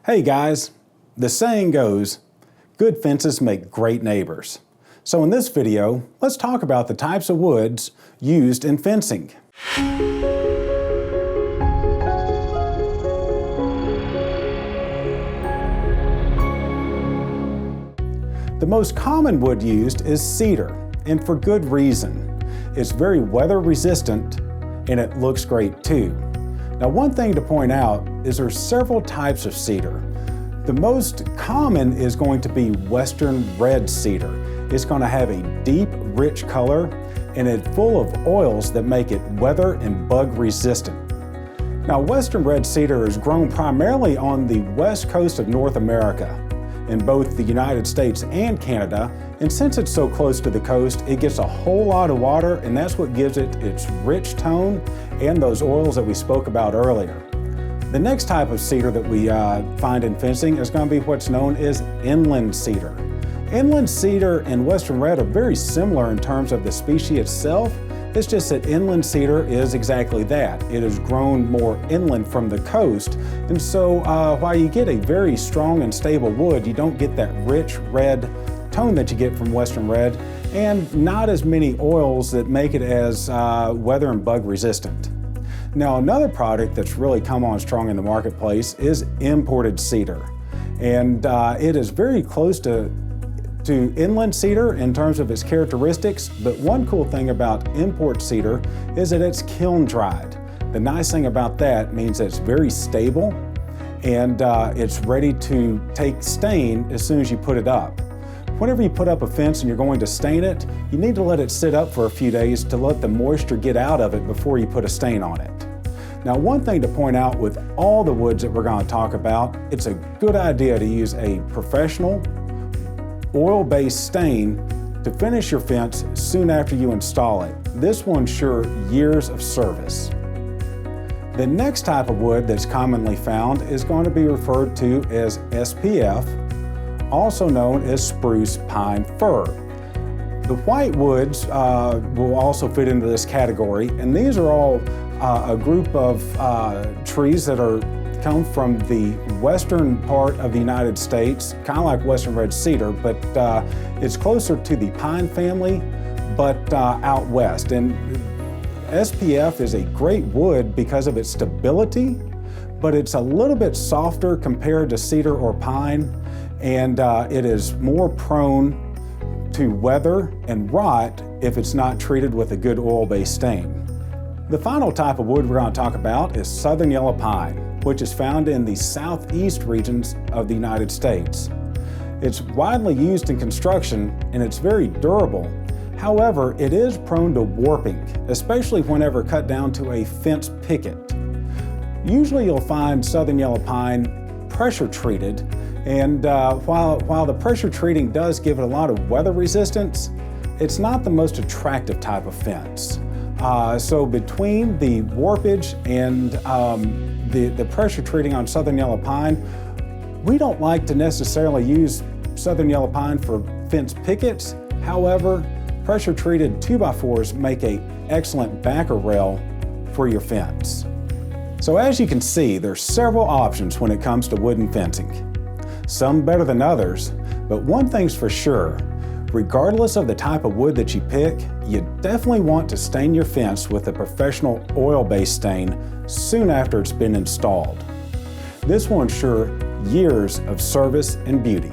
Hey guys, the saying goes, good fences make great neighbors. So in this video, let's talk about the types of woods used in fencing. The most common wood used is cedar, and for good reason. It's very weather resistant and it looks great too. Now, one thing to point out is there's several types of cedar. The most common is going to be Western red cedar. It's going to have a deep, rich color and it's full of oils that make it weather and bug resistant. Now, Western red cedar is grown primarily on the west coast of North America, in both the United States and Canada, and since it's so close to the coast, it gets a whole lot of water, and that's what gives it its rich tone and those oils that we spoke about earlier. The next type of cedar that we find in fencing is going to be what's known as inland cedar. Inland cedar and Western red are very similar in terms of the species itself. It's just that inland cedar is exactly that. It is grown more inland from the coast, and so while you get a very strong and stable wood, you don't get that rich red tone that you get from Western red, and not as many oils that make it as weather and bug resistant. Now, another product that's really come on strong in the marketplace is imported cedar, and it is very close to inland cedar in terms of its characteristics, but one cool thing about import cedar is that it's kiln dried. The nice thing about that means that it's very stable and it's ready to take stain as soon as you put it up. Whenever you put up a fence and you're going to stain it, you need to let it sit up for a few days to let the moisture get out of it before you put a stain on it. Now, one thing to point out with all the woods that we're going to talk about, it's a good idea to use a professional oil-based stain to finish your fence soon after you install it. This will ensure years of service. The next type of wood that's commonly found is going to be referred to as SPF, also known as spruce, pine, fir. The white woods will also fit into this category, and these are all a group of trees that come from the western part of the United States, kind of like Western red cedar, but it's closer to the pine family, but out west. And SPF is a great wood because of its stability, but it's a little bit softer compared to cedar or pine, and it is more prone to weather and rot if it's not treated with a good oil-based stain. The final type of wood we're going to talk about is southern yellow pine, which is found in the southeast regions of the United States. It's widely used in construction and it's very durable. However, it is prone to warping, especially whenever cut down to a fence picket. Usually you'll find southern yellow pine pressure treated, and while the pressure treating does give it a lot of weather resistance, it's not the most attractive type of fence. So between the warpage and the pressure treating on southern yellow pine, we don't like to necessarily use southern yellow pine for fence pickets. However, pressure treated 2x4s make an excellent backer rail for your fence. So as you can see, there's several options when it comes to wooden fencing. Some better than others, but one thing's for sure, regardless of the type of wood that you pick, you definitely want to stain your fence with a professional oil-based stain soon after it's been installed. This will ensure years of service and beauty.